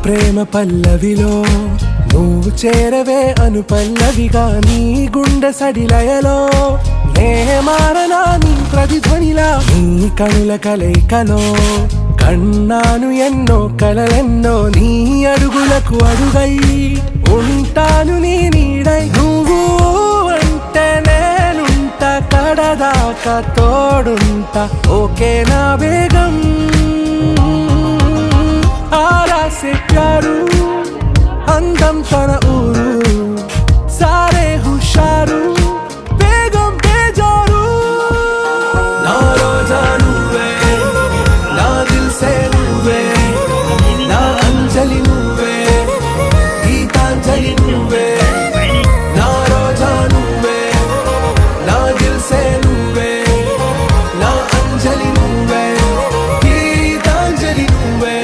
ప్రేమ పల్లవిలో నువ్వు చేరవే అను పల్లవిగా నీ గుండె సడిలయలో నే మారనా నీ ప్రతిధ్వనిలా నీ కనుల కలయికలో కన్నాను ఎన్నో కలలెన్నో నీ అడుగులకు అడుగై ఉంటాను నీ నీడై నువ్వు అంటే నేనుంట కడదాకా తోడుంటా ఓకే నా బేగం आरा से प्यारू अंदम तन ऊरू सारे हुशारू बेगम बेजारू ना रोजा नुवे ना दिल से नुवे ना अंजलि नुवे गीतांजलि नुवे ना रोजा नुवे ना दिल से नुवे ना अंजलि नुवे गीतांजलि नुवे